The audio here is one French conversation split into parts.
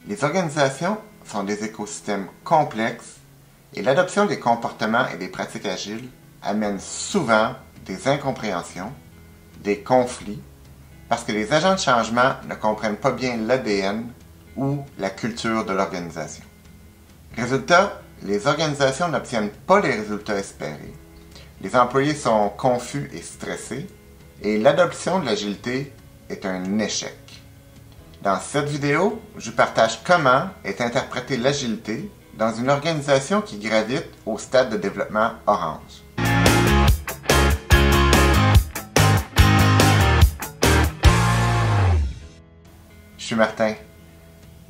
Les organisations sont des écosystèmes complexes et l'adoption des comportements et des pratiques agiles amène souvent des incompréhensions, des conflits, parce que les agents de changement ne comprennent pas bien l'ADN ou la culture de l'organisation. Résultat, les organisations n'obtiennent pas les résultats espérés, les employés sont confus et stressés, et l'adoption de l'agilité est un échec. Dans cette vidéo, je vous partage comment est interprétée l'agilité dans une organisation qui gravite au stade de développement orange. Je suis Martin.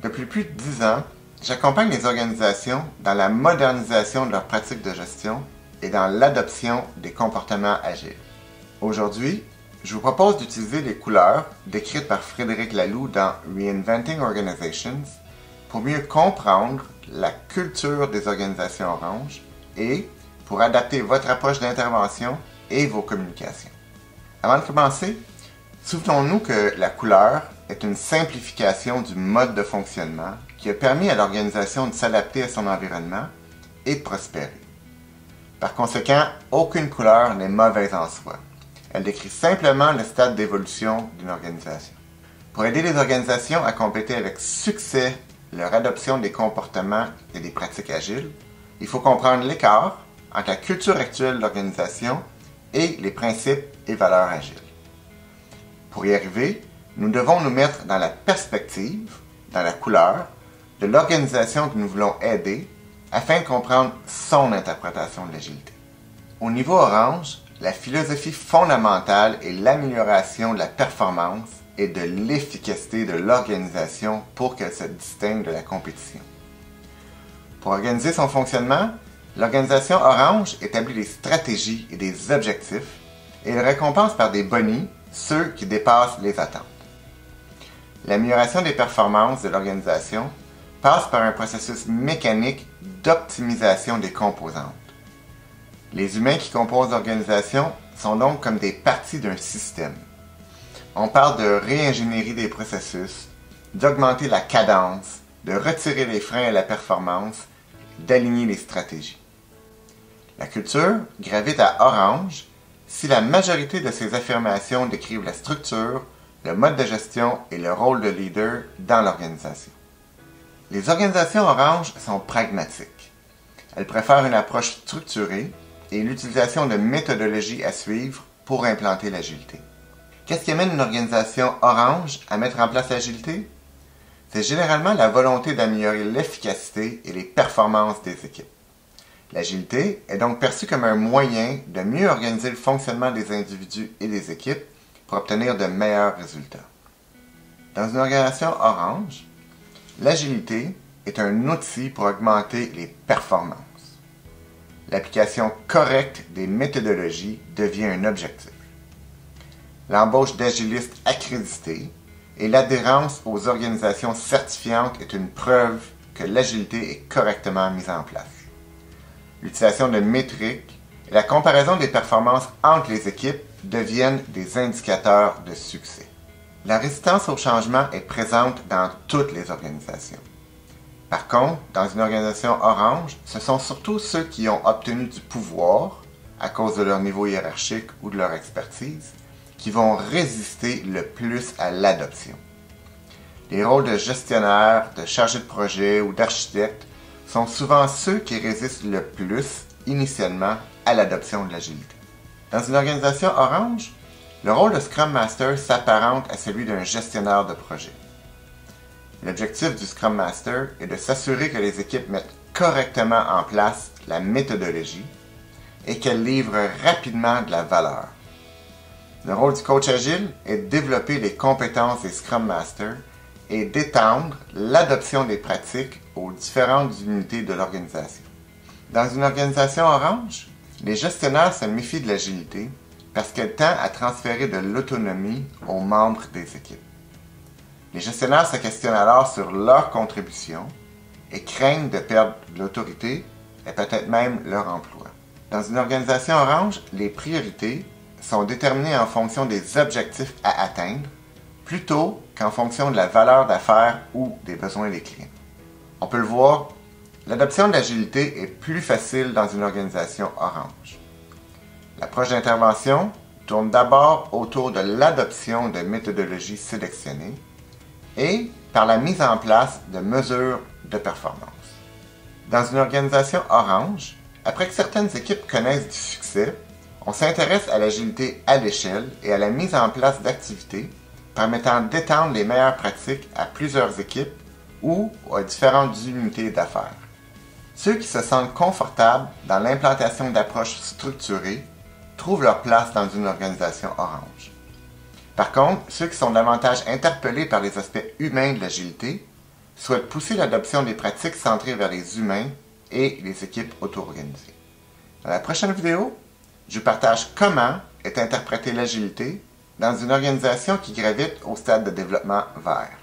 Depuis plus de 10 ans, j'accompagne les organisations dans la modernisation de leurs pratiques de gestion et dans l'adoption des comportements agiles. Aujourd'hui, je vous propose d'utiliser les couleurs décrites par Frédéric Laloux dans Reinventing Organizations pour mieux comprendre la culture des organisations orange et pour adapter votre approche d'intervention et vos communications. Avant de commencer, souvenons-nous que la couleur est une simplification du mode de fonctionnement qui a permis à l'organisation de s'adapter à son environnement et de prospérer. Par conséquent, aucune couleur n'est mauvaise en soi. Elle décrit simplement le stade d'évolution d'une organisation. Pour aider les organisations à compléter avec succès leur adoption des comportements et des pratiques agiles, il faut comprendre l'écart entre la culture actuelle de l'organisation et les principes et valeurs agiles. Pour y arriver, nous devons nous mettre dans la perspective, dans la couleur, de l'organisation que nous voulons aider afin de comprendre son interprétation de l'agilité. Au niveau orange, la philosophie fondamentale est l'amélioration de la performance et de l'efficacité de l'organisation pour qu'elle se distingue de la compétition. Pour organiser son fonctionnement, l'organisation orange établit des stratégies et des objectifs et elle récompense par des bonus ceux qui dépassent les attentes. L'amélioration des performances de l'organisation passe par un processus mécanique d'optimisation des composantes. Les humains qui composent l'organisation sont donc comme des parties d'un système. On parle de réingénierie des processus, d'augmenter la cadence, de retirer les freins à la performance, d'aligner les stratégies. La culture gravite à orange si la majorité de ces affirmations décrivent la structure, le mode de gestion et le rôle de leader dans l'organisation. Les organisations orange sont pragmatiques. Elles préfèrent une approche structurée et l'utilisation de méthodologies à suivre pour implanter l'agilité. Qu'est-ce qui amène une organisation orange à mettre en place l'agilité? C'est généralement la volonté d'améliorer l'efficacité et les performances des équipes. L'agilité est donc perçue comme un moyen de mieux organiser le fonctionnement des individus et des équipes pour obtenir de meilleurs résultats. Dans une organisation orange, l'agilité est un outil pour augmenter les performances. L'application correcte des méthodologies devient un objectif. L'embauche d'agilistes accrédités et l'adhérence aux organisations certifiantes est une preuve que l'agilité est correctement mise en place. L'utilisation de métriques et la comparaison des performances entre les équipes deviennent des indicateurs de succès. La résistance au changement est présente dans toutes les organisations. Par contre, dans une organisation orange, ce sont surtout ceux qui ont obtenu du pouvoir, à cause de leur niveau hiérarchique ou de leur expertise, qui vont résister le plus à l'adoption. Les rôles de gestionnaire, de chargé de projet ou d'architecte sont souvent ceux qui résistent le plus, initialement, à l'adoption de l'agilité. Dans une organisation orange, le rôle de Scrum Master s'apparente à celui d'un gestionnaire de projet. L'objectif du Scrum Master est de s'assurer que les équipes mettent correctement en place la méthodologie et qu'elles livrent rapidement de la valeur. Le rôle du coach agile est de développer les compétences des Scrum Masters et d'étendre l'adoption des pratiques aux différentes unités de l'organisation. Dans une organisation orange, les gestionnaires se méfient de l'agilité parce qu'elle tend à transférer de l'autonomie aux membres des équipes. Les gestionnaires se questionnent alors sur leur contribution et craignent de perdre l'autorité et peut-être même leur emploi. Dans une organisation orange, les priorités sont déterminées en fonction des objectifs à atteindre plutôt qu'en fonction de la valeur d'affaires ou des besoins des clients. On peut le voir, l'adoption de l'agilité est plus facile dans une organisation orange. L'approche d'intervention tourne d'abord autour de l'adoption de méthodologies sélectionnées et par la mise en place de mesures de performance. Dans une organisation orange, après que certaines équipes connaissent du succès, on s'intéresse à l'agilité à l'échelle et à la mise en place d'activités permettant d'étendre les meilleures pratiques à plusieurs équipes ou à différentes unités d'affaires. Ceux qui se sentent confortables dans l'implantation d'approches structurées trouvent leur place dans une organisation orange. Par contre, ceux qui sont davantage interpellés par les aspects humains de l'agilité souhaitent pousser l'adoption des pratiques centrées vers les humains et les équipes auto-organisées. Dans la prochaine vidéo, je partage comment est interprétée l'agilité dans une organisation qui gravite au stade de développement vert.